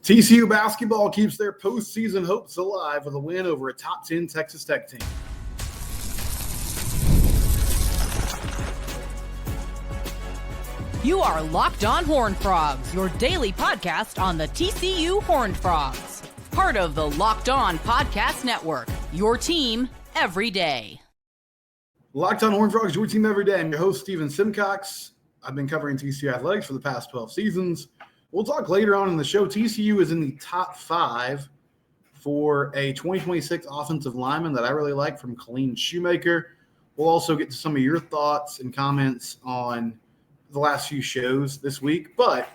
TCU basketball keeps their postseason hopes alive with a win over a top 10 Texas Tech team. You are Locked On Horned Frogs, your daily podcast on the TCU Horned Frogs. Part of the Locked On Podcast Network, your team every day. Locked On Horned Frogs, your team every day. I'm your host, Steven Simcox. I've been covering TCU athletics for the past 12 seasons. We'll talk later on in the show. TCU is in the top 5 for a 2026 offensive lineman that I really like from Colleen Shoemaker. We'll also get to some of your thoughts and comments on the last few shows this week. But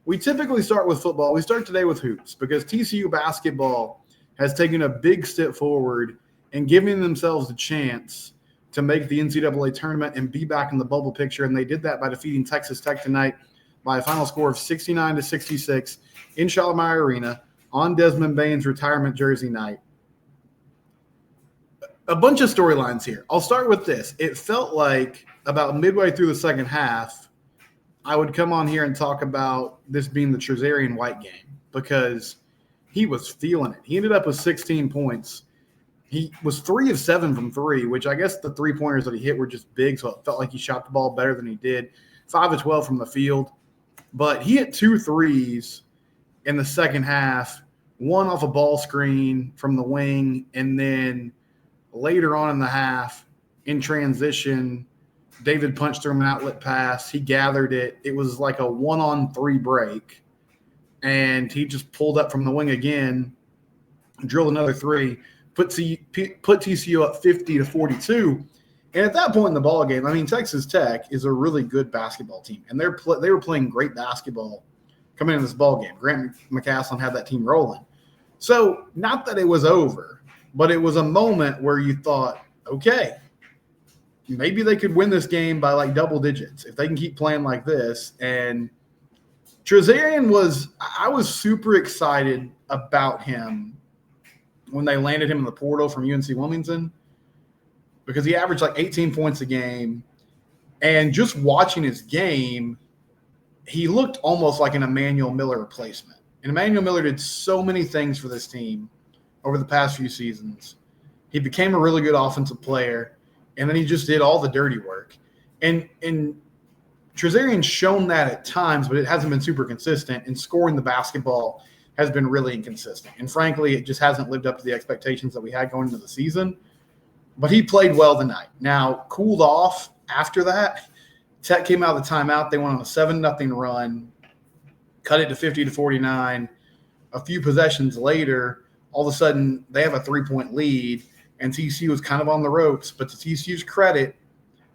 we typically start with football. We start today with hoops because TCU basketball has taken a big step forward in giving themselves a chance to make the NCAA tournament and be back in the bubble picture. And they did that by defeating Texas Tech tonight by a final score of 69-66 in Shalimar Arena on Desmond Bane's retirement jersey night. A bunch of storylines here. I'll start with this. It felt like about midway through the second half, I would come on here and talk about this being the Trezarian White game because he was feeling it. He ended up with 16 points. He was 3 of 7 from 3, which I guess the three-pointers that he hit were just big, so it felt like he shot the ball better than he did. 5 of 12 from the field. But he hit 2 threes in the second half, one off a ball screen from the wing, and then later on in the half, in transition, David punched through an outlet pass. He gathered it. It was like a 1-on-3 break, and he just pulled up from the wing again, drilled another 3, put TCU up 50-42. And at that point in the ball game, I mean, Texas Tech is a really good basketball team, and they were playing great basketball coming into this ball game. Grant McCasland had that team rolling. So not that it was over, but it was a moment where you thought, okay, maybe they could win this game by like double digits if they can keep playing like this. And Trezarian I was super excited about him when they landed him in the portal from UNC Wilmington, because he averaged like 18 points a game. And just watching his game, he looked almost like an Emmanuel Miller replacement. And Emmanuel Miller did so many things for this team over the past few seasons. He became a really good offensive player, and then he just did all the dirty work. And Trezarian's shown that at times, but it hasn't been super consistent, and scoring the basketball has been really inconsistent. And frankly, it just hasn't lived up to the expectations that we had going into the season. But he played well tonight. Now, cooled off after that. Tech came out of the timeout. They went on a 7-0 run, cut it to 50-49. A few possessions later, all of a sudden, they have a 3-point lead, and TCU was kind of on the ropes. But to TCU's credit,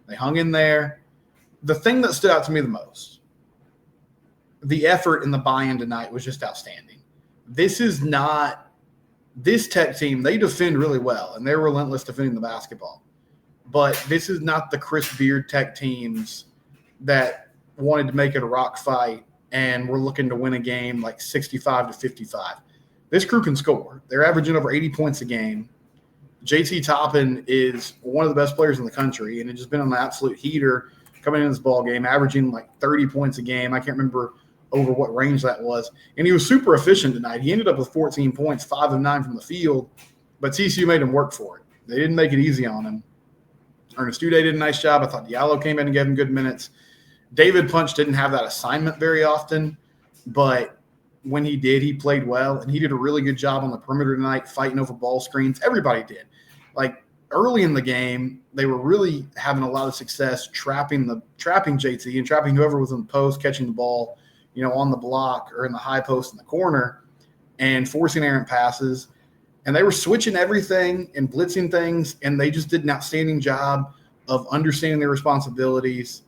they hung in there. The thing that stood out to me the most, the effort and the buy-in tonight was just outstanding. This Tech team, they defend really well, and they're relentless defending the basketball. But this is not the Chris Beard Tech teams that wanted to make it a rock fight and were looking to win a game like 65-55. This crew can score. They're averaging over 80 points a game. JT Toppin is one of the best players in the country, and has just been an absolute heater coming in this ball game, averaging like 30 points a game. I can't remember over what range that was. And he was super efficient tonight. He ended up with 14 points, 5 of 9 from the field, but TCU made him work for it. They didn't make it easy on him. Ernest Uday did a nice job. I thought Diallo came in and gave him good minutes. David Punch didn't have that assignment very often, but when he did, he played well, and he did a really good job on the perimeter tonight, fighting over ball screens. Everybody did. Like early in the game, they were really having a lot of success trapping JT and trapping whoever was in the post, catching the ball, on the block or in the high post in the corner, and forcing errant passes. And they were switching everything and blitzing things, and they just did an outstanding job of understanding their responsibilities,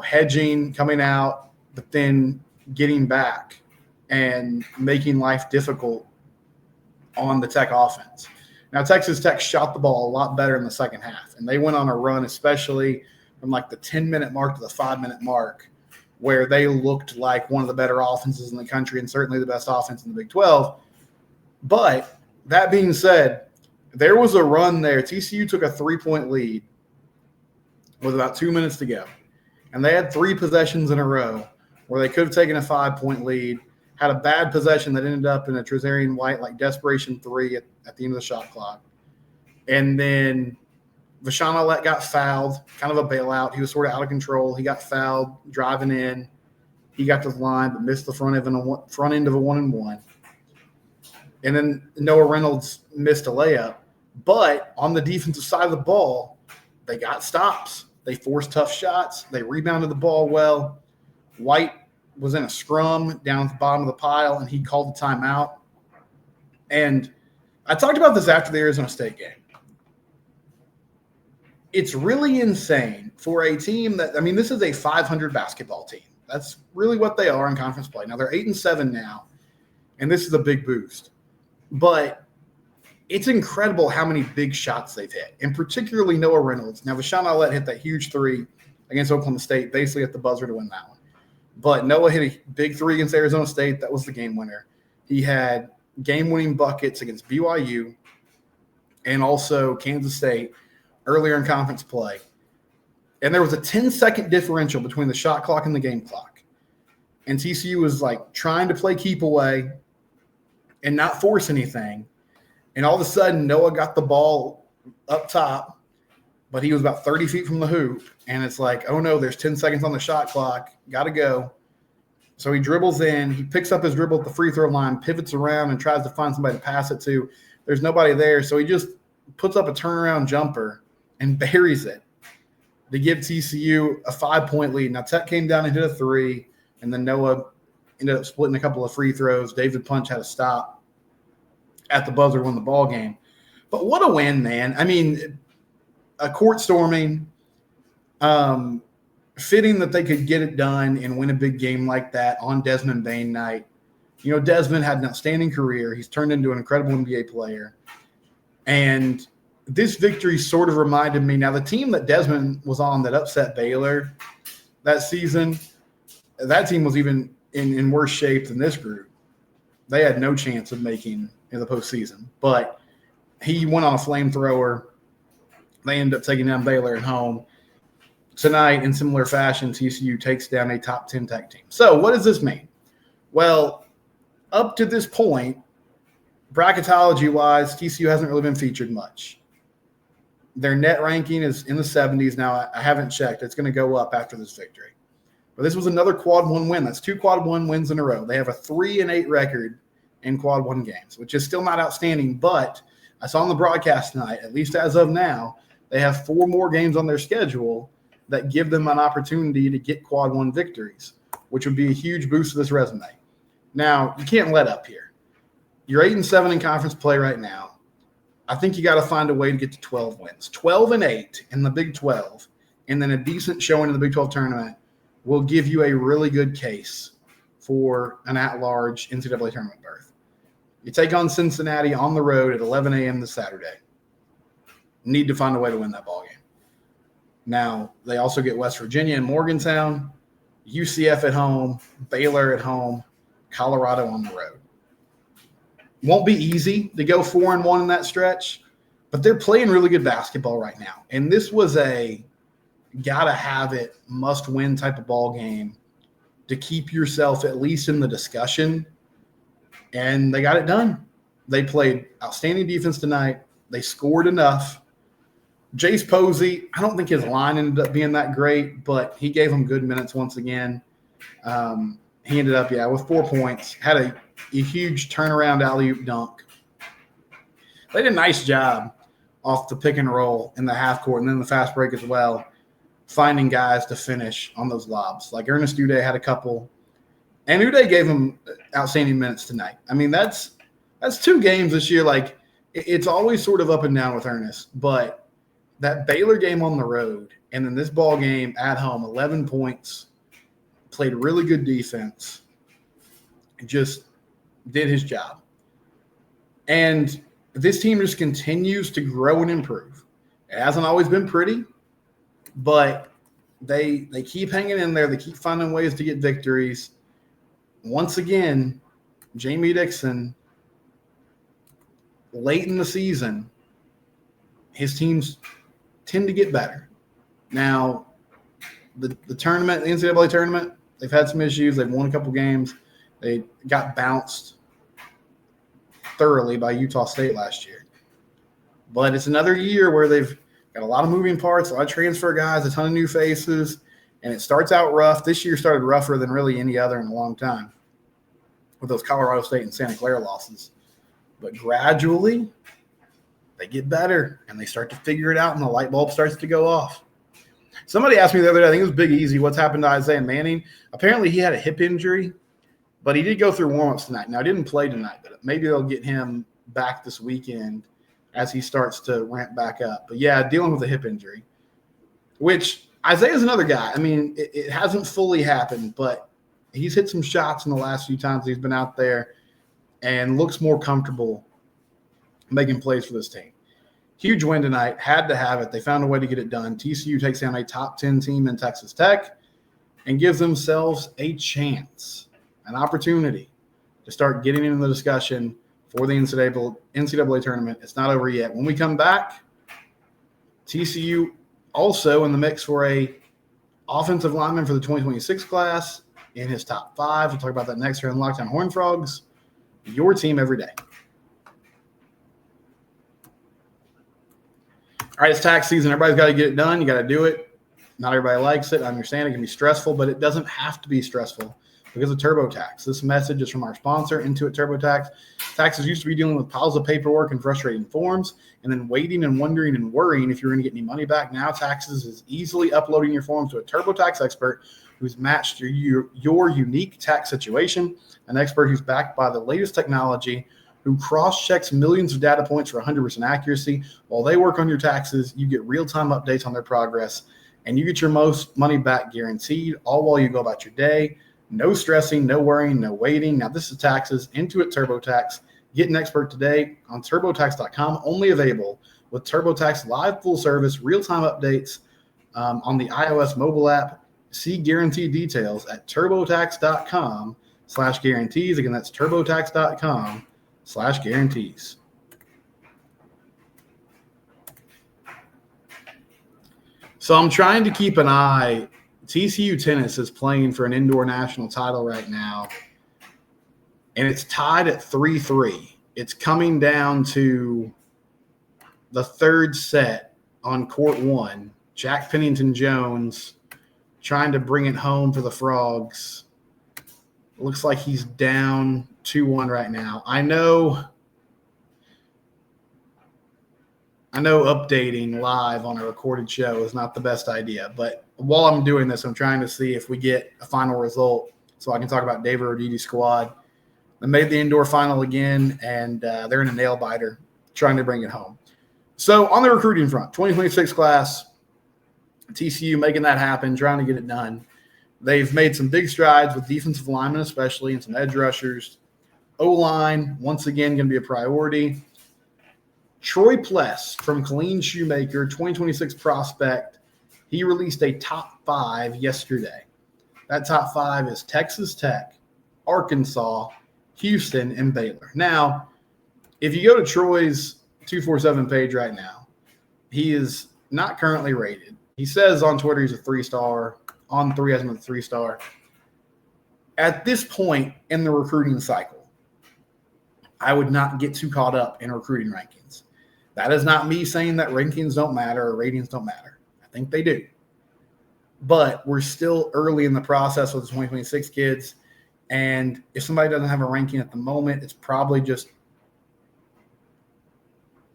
hedging, coming out, but then getting back and making life difficult on the Tech offense. Now, Texas Tech shot the ball a lot better in the second half, and they went on a run, especially from like the 10-minute mark to the 5-minute mark, where they looked like one of the better offenses in the country and certainly the best offense in the Big 12. But that being said, there was a run there. TCU took a 3-point lead with about 2 minutes to go. And they had 3 possessions in a row where they could have taken a 5-point lead. had a bad possession that ended up in a Trezarian White desperation 3 at the end of the shot clock. And then Vashawn Ouellette got fouled, kind of a bailout. He was sort of out of control. He got fouled driving in. He got to the line but missed the front end of a 1-and-1. And then Noah Reynolds missed a layup. But on the defensive side of the ball, they got stops. They forced tough shots. They rebounded the ball well. White was in a scrum down at the bottom of the pile, and he called the timeout. And I talked about this after the Arizona State game. It's really insane for a team that – this is a 500 basketball team. That's really what they are in conference play. Now, they're 8-7 now, and this is a big boost. But it's incredible how many big shots they've hit, and particularly Noah Reynolds. Now, Vashawn Ouellette hit that huge 3 against Oklahoma State, basically at the buzzer to win that one. But Noah hit a big 3 against Arizona State. That was the game winner. He had game-winning buckets against BYU and also Kansas State earlier in conference play. And there was a 10-second differential between the shot clock and the game clock. And TCU was trying to play keep away and not force anything. And all of a sudden, Noah got the ball up top, but he was about 30 feet from the hoop. And it's oh no, there's 10 seconds on the shot clock. Got to go. So he dribbles in. He picks up his dribble at the free throw line, pivots around, and tries to find somebody to pass it to. There's nobody there. So he just puts up a turnaround jumper and buries it to give TCU a 5-point lead. Now, Tech came down and hit a 3, and then Noah ended up splitting a couple of free throws. David Punch had a stop at the buzzer to win the ball game. But what a win, man. A court storming, fitting that they could get it done and win a big game like that on Desmond Bane night. Desmond had an outstanding career. He's turned into an incredible NBA player. And this victory sort of reminded me. Now, the team that Desmond was on that upset Baylor that season, that team was even in worse shape than this group. They had no chance of making the postseason. But he went on a flamethrower. They ended up taking down Baylor at home. Tonight, in similar fashion, TCU takes down a top 10 Tech team. So what does this mean? Well, up to this point, bracketology-wise, TCU hasn't really been featured much. Their net ranking is in the 70s. Now, I haven't checked. It's going to go up after this victory. But this was another quad 1 win. That's 2 quad 1 wins in a row. They have a 3-8 record in quad 1 games, which is still not outstanding. But I saw on the broadcast tonight, at least as of now, they have 4 more games on their schedule that give them an opportunity to get quad 1 victories, which would be a huge boost to this resume. Now, you can't let up here. You're 8-7 in conference play right now. I think you got to find a way to get to 12 wins. 12-8 in the Big 12, and then a decent showing in the Big 12 tournament will give you a really good case for an at-large NCAA tournament berth. You take on Cincinnati on the road at 11 a.m. this Saturday. Need to find a way to win that ballgame. Now, they also get West Virginia and Morgantown, UCF at home, Baylor at home, Colorado on the road. Won't be easy to go 4-1 in that stretch, but they're playing really good basketball right now. And this was a gotta-have-it, must-win type of ball game to keep yourself at least in the discussion. And they got it done. They played outstanding defense tonight. They scored enough. Jace Posey, I don't think his line ended up being that great, but he gave them good minutes once again. He ended up, with 4 points, had a huge turnaround alley-oop dunk. They did a nice job off the pick and roll in the half court and then the fast break as well, finding guys to finish on those lobs. Like Ernest Uday had a couple, and Uday gave him outstanding minutes tonight. That's 2 games this year. It's always sort of up and down with Ernest, but that Baylor game on the road and then this ball game at home, 11 points, played really good defense, just did his job. And this team just continues to grow and improve. It hasn't always been pretty, but they keep hanging in there. They keep finding ways to get victories. Once again, Jamie Dixon, late in the season, his teams tend to get better. Now, the tournament, the NCAA tournament, they've had some issues. They've won a couple games. They got bounced thoroughly by Utah State last year. But it's another year where they've got a lot of moving parts, a lot of transfer guys, a ton of new faces, and it starts out rough. This year started rougher than really any other in a long time with those Colorado State and Santa Clara losses. But gradually, they get better, and they start to figure it out, and the light bulb starts to go off. Somebody asked me the other day, I think it was Big Easy, what's happened to Isaiah Manning? Apparently he had a hip injury, but he did go through warm-ups tonight. Now, he didn't play tonight, but maybe they'll get him back this weekend as he starts to ramp back up. But, yeah, dealing with a hip injury, which Isaiah's another guy. I mean, it hasn't fully happened, but he's hit some shots in the last few times he's been out there and looks more comfortable making plays for this team. Huge win tonight. Had to have it. They found a way to get it done. TCU takes down a top 10 team in Texas Tech and gives themselves a chance, an opportunity to start getting into the discussion for the NCAA tournament. It's not over yet. When we come back, TCU also in the mix for a offensive lineman for the 2026 class in his top 5. We'll talk about that next here on Lockdown Horned Frogs. Your team every day. All right, it's tax season. Everybody's got to get it done. You got to do it. Not everybody likes it. I understand it can be stressful, but it doesn't have to be stressful because of TurboTax. This message is from our sponsor, Intuit TurboTax. Taxes used to be dealing with piles of paperwork and frustrating forms and then waiting and wondering and worrying if you're going to get any money back. Now Taxes is easily uploading your forms to a TurboTax expert who's matched your unique tax situation, an expert who's backed by the latest technology, who cross-checks millions of data points for 100% accuracy. While they work on your taxes, you get real-time updates on their progress, and you get your most money back guaranteed, all while you go about your day. No stressing, no worrying, no waiting. Now, this is Taxes, Intuit TurboTax. Get an expert today on TurboTax.com, only available with TurboTax Live Full Service, real-time updates on the iOS mobile app. See guaranteed details at TurboTax.com/guarantees. Again, that's TurboTax.com/guarantees. So I'm trying to keep an eye. TCU tennis is playing for an indoor national title right now, and it's tied at 3-3. It's coming down to the third set on court 1. Jack Pennington-Jones trying to bring it home for the Frogs. Looks like he's down 2-1 right now. I know updating live on a recorded show is not the best idea, but while I'm doing this, I'm trying to see if we get a final result so I can talk about David Roditi's squad. They made the indoor final again, and they're in a nail-biter trying to bring it home. So on the recruiting front, 2026 class, TCU making that happen, trying to get it done. They've made some big strides with defensive linemen especially and some edge rushers. O-line, once again, going to be a priority. Troy Pless from Colleen Shoemaker, 2026 prospect. He released a top 5 yesterday. That top 5 is Texas Tech, Arkansas, Houston, and Baylor. Now, if you go to Troy's 247 page right now, he is not currently rated. He says on Twitter he's a 3-star. On 3 has him a 3-star. At this point in the recruiting cycle, I would not get too caught up in recruiting rankings. That is not me saying that rankings don't matter or ratings don't matter. I think they do. But we're still early in the process with the 2026 kids. And if somebody doesn't have a ranking at the moment, it's probably just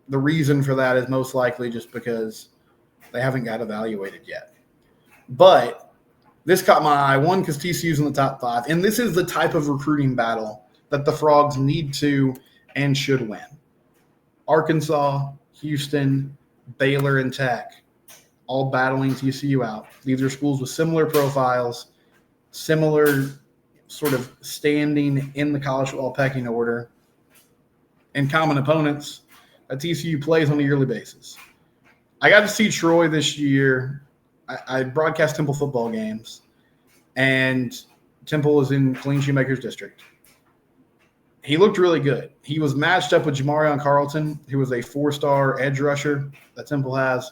the reason for that is most likely just because they haven't got evaluated yet. But this caught my eye, one, because TCU's in the top 5. And this is the type of recruiting battle that the Frogs need to and should win. Arkansas, Houston, Baylor, and Tech all battling TCU out. These are schools with similar profiles, similar sort of standing in the college football pecking order, and common opponents that TCU plays on a yearly basis. I got to see Troy this year. I broadcast Temple football games, and Temple is in Colleen Shoemaker's district. He looked really good. He was matched up with Jamarion Carlton, who was a 4-star edge rusher that Temple has,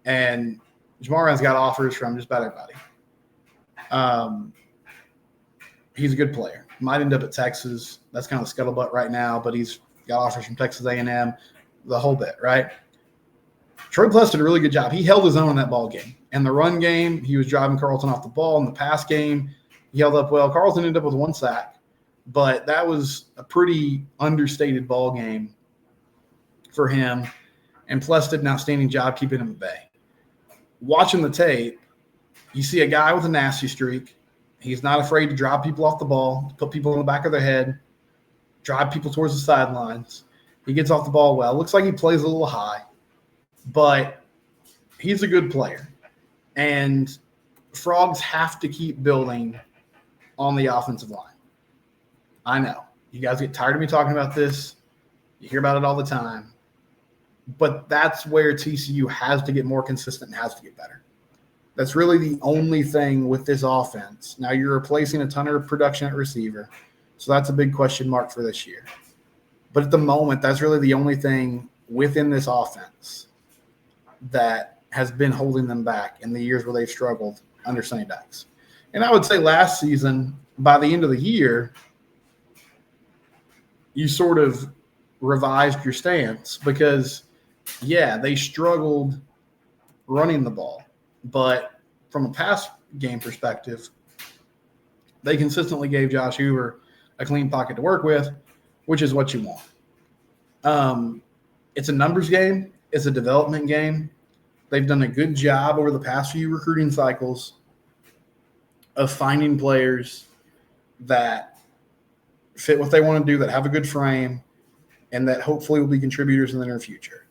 and Jamarion's got offers from just about everybody. He's a good player. Might end up at Texas. That's kind of scuttlebutt right now, but he's got offers from Texas A&M, the whole bit, right? Troy Pless did a really good job. He held his own in that ball game. And the run game, he was driving Carleton off the ball. In the pass game, he held up well. Carleton ended up with 1 sack, but that was a pretty understated ball game for him. And Pless did an outstanding job keeping him at bay. Watching the tape, you see a guy with a nasty streak. He's not afraid to drop people off the ball, put people in the back of their head, drive people towards the sidelines. He gets off the ball well. Looks like he plays a little high, but he's a good player. And Frogs have to keep building on the offensive line. I know. You guys get tired of me talking about this. You hear about it all the time. But that's where TCU has to get more consistent and has to get better. That's really the only thing with this offense. Now, you're replacing a ton of production at receiver, so that's a big question mark for this year. But at the moment, that's really the only thing within this offense that has been holding them back in the years where they've struggled under Sonny Dykes. And I would say last season, by the end of the year, you sort of revised your stance because, yeah, they struggled running the ball. But from a pass game perspective, they consistently gave Josh Hoover a clean pocket to work with, which is what you want. It's a numbers game. It's a development game. They've done a good job over the past few recruiting cycles of finding players that fit what they want to do, that have a good frame, and that hopefully will be contributors in the near future.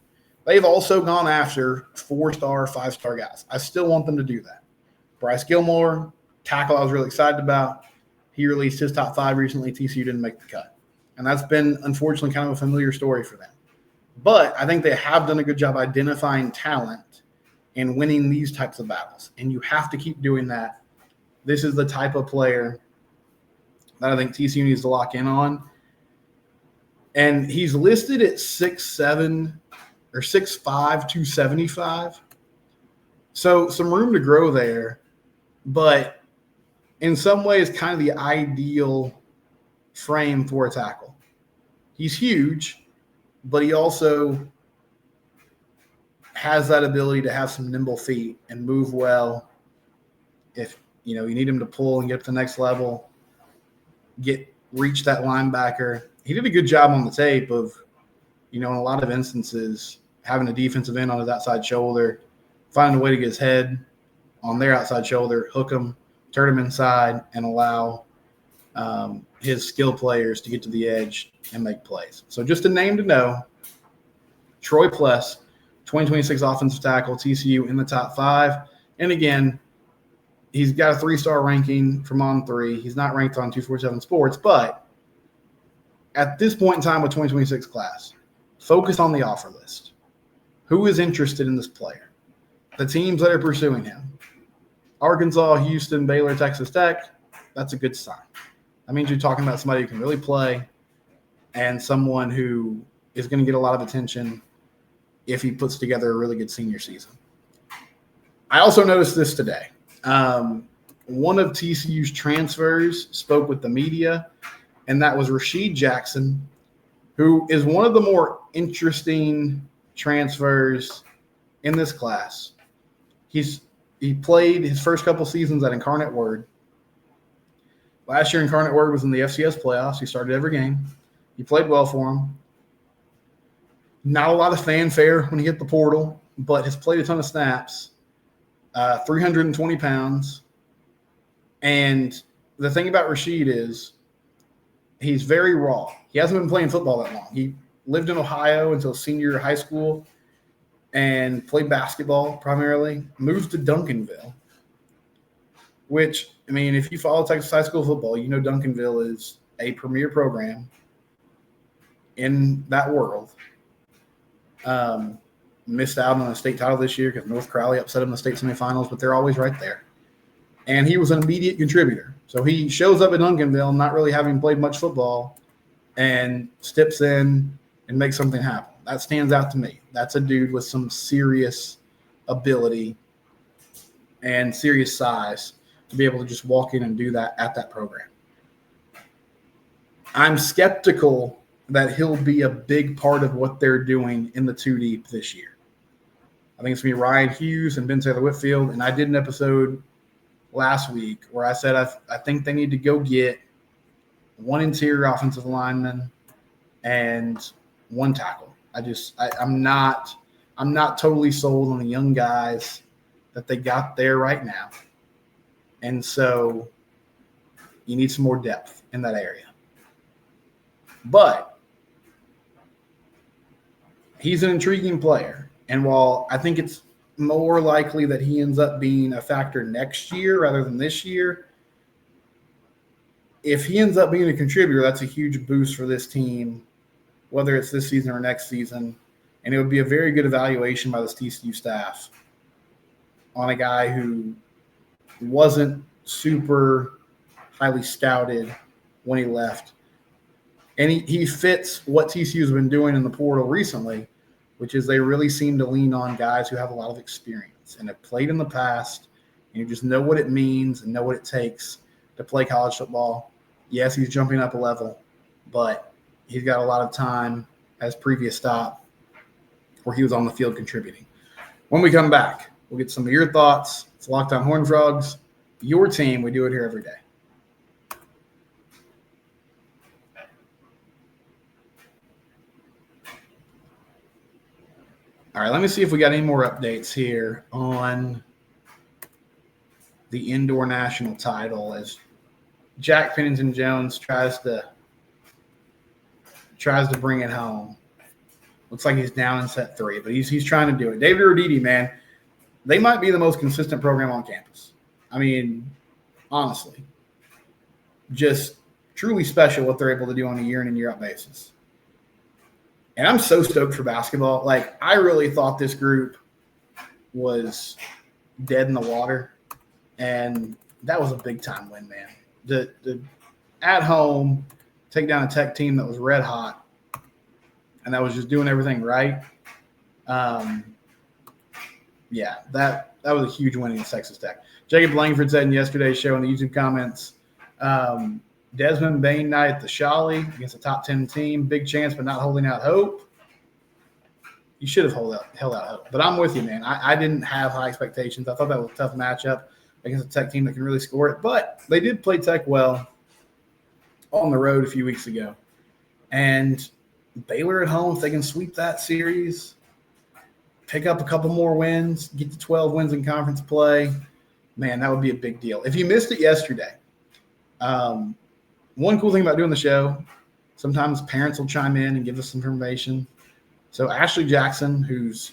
They've also gone after 4-star, 5-star guys. I still want them to do that. Bryce Gilmore, tackle I was really excited about. He released his top 5 recently. TCU didn't make the cut. And that's been, unfortunately, kind of a familiar story for them. But I think they have done a good job identifying talent and winning these types of battles. And you have to keep doing that. This is the type of player that I think TCU needs to lock in on. And he's listed at 6'7", or 6'5", 275. So some room to grow there, but in some ways kind of the ideal frame for a tackle. He's huge, but he also has that ability to have some nimble feet and move well. If you need him to pull and get to the next level, reach that linebacker. He did a good job on the tape of, in a lot of instances, having a defensive end on his outside shoulder, finding a way to get his head on their outside shoulder, hook him, turn him inside, and allow his skill players to get to the edge and make plays. So just a name to know, Troy Pless, 2026 offensive tackle, TCU in the top 5. And again, he's got a 3-star ranking from On3. He's not ranked on 247 Sports, but at this point in time with 2026 class, focus on the offer list. Who is interested in this player? The teams that are pursuing him. Arkansas, Houston, Baylor, Texas Tech, that's a good sign. That means you're talking about somebody who can really play and someone who is going to get a lot of attention if he puts together a really good senior season. I also noticed this today. One of TCU's transfers spoke with the media, and that was Rashid Jackson, who is one of the more interesting transfers in this class. He played his first couple seasons at Incarnate Word. Last year, Incarnate Word was in the FCS playoffs. He started every game. He played well for him. Not a lot of fanfare when he hit the portal, but has played a ton of snaps. 320 pounds. And the thing about Rashid is he's very raw. He hasn't been playing football that long. He lived in Ohio until senior year of high school and played basketball primarily. Moved to Duncanville, which, if you follow Texas high school football, Duncanville is a premier program in that world. Missed out on a state title this year because North Crowley upset him in the state semifinals, but they're always right there. And he was an immediate contributor. So he shows up at Duncanville not really having played much football and steps in and makes something happen. That stands out to me. That's a dude with some serious ability and serious size to be able to just walk in and do that at that program. I'm skeptical that he'll be a big part of what they're doing in the 2 deep this year. I think it's going to be Ryan Hughes and Ben Taylor Whitfield. And I did an episode last week where I said I think they need to go get one interior offensive lineman and one tackle. I'm not totally sold on the young guys that they got there right now. And so you need some more depth in that area. But he's an intriguing player. And while I think it's more likely that he ends up being a factor next year rather than this year, if he ends up being a contributor, that's a huge boost for this team, whether it's this season or next season. And it would be a very good evaluation by this TCU staff on a guy who wasn't super highly scouted when he left. And he fits what TCU has been doing in the portal recently, which is they really seem to lean on guys who have a lot of experience and have played in the past, and you just know what it means and know what it takes to play college football. Yes, he's jumping up a level, but he's got a lot of time as previous stop where he was on the field contributing. When we come back, we'll get some of your thoughts. It's Locked On Horned Frogs, your team. We do it here every day. All right, let me see if we got any more updates here on the indoor national title as Jack Pennington-Jones tries to bring it home. Looks like he's down in set 3, but he's trying to do it. David Roditi, man, they might be the most consistent program on campus. I mean, honestly, just truly special what they're able to do on a year in and year out basis. And I'm so stoked for basketball. Like, I really thought this group was dead in the water, and that was a big-time win, man. The at home, take down a Tech team that was red hot, and that was just doing everything right. Yeah, that was a huge win against Texas Tech. Jacob Langford said in yesterday's show in the YouTube comments, Desmond Bain night at the Shawley against a top 10 team. Big chance, but not holding out hope. You should have held out hope. But I'm with you, man. I didn't have high expectations. I thought that was a tough matchup against a Tech team that can really score it. But they did play Tech well on the road a few weeks ago. And Baylor at home, if they can sweep that series, pick up a couple more wins, get to 12 wins in conference play, man, that would be a big deal. If you missed it yesterday, one cool thing about doing the show, sometimes parents will chime in and give us some information. So Ashley Jackson, who's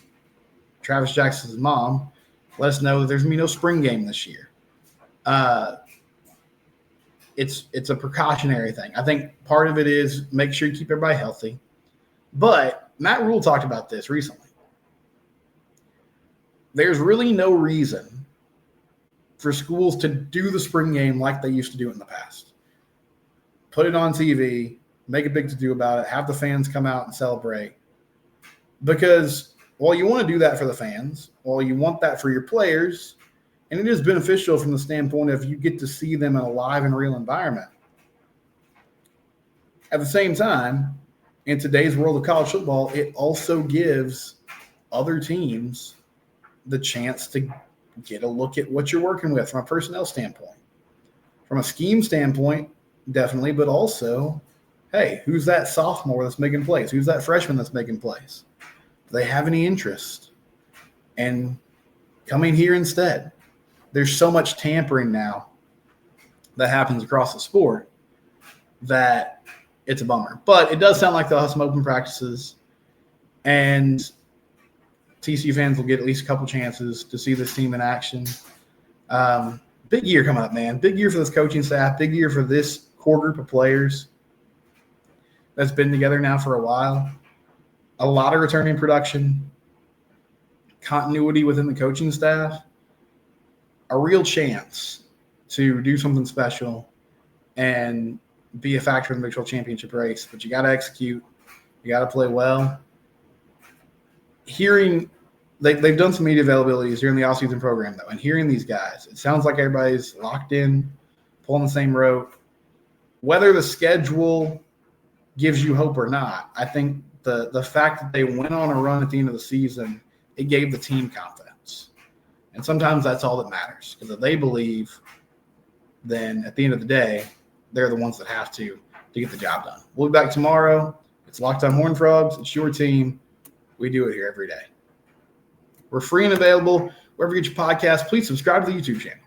Travis Jackson's mom, let us know that there's going to be no spring game this year. It's a precautionary thing. I think part of it is make sure you keep everybody healthy. But Matt Rule talked about this recently. There's really no reason for schools to do the spring game like they used to do it in the past. Put it on TV, make a big to-do about it, have the fans come out and celebrate. Because while you want to do that for the fans, while you want that for your players, and it is beneficial from the standpoint of you get to see them in a live and real environment. At the same time, in today's world of college football, it also gives other teams the chance to get a look at what you're working with from a personnel standpoint. From a scheme standpoint, definitely, but also, hey, who's that sophomore that's making plays? Who's that freshman that's making plays? Do they have any interest? And coming here instead. There's so much tampering now that happens across the sport that it's a bummer. But it does sound like they'll have some open practices, and TCU fans will get at least a couple chances to see this team in action. Big year coming up, man. Big year for this coaching staff. Big year for this core group of players that's been together now for a while. A lot of returning production, continuity within the coaching staff, a real chance to do something special and be a factor in the Big 12 championship race. But you got to execute. You got to play well. Hearing they've done some media availabilities during the offseason program, though, and hearing these guys, it sounds like everybody's locked in, pulling the same rope. Whether the schedule gives you hope or not. I think the fact that they went on a run at the end of the season, it gave the team confidence. And sometimes that's all that matters, because if they believe, then at the end of the day, they're the ones that have to get the job done. We'll be back tomorrow. It's Locked On Horned Frogs. It's your team. We do it here every day. We're free and available wherever you get your podcasts. Please subscribe to the YouTube channel.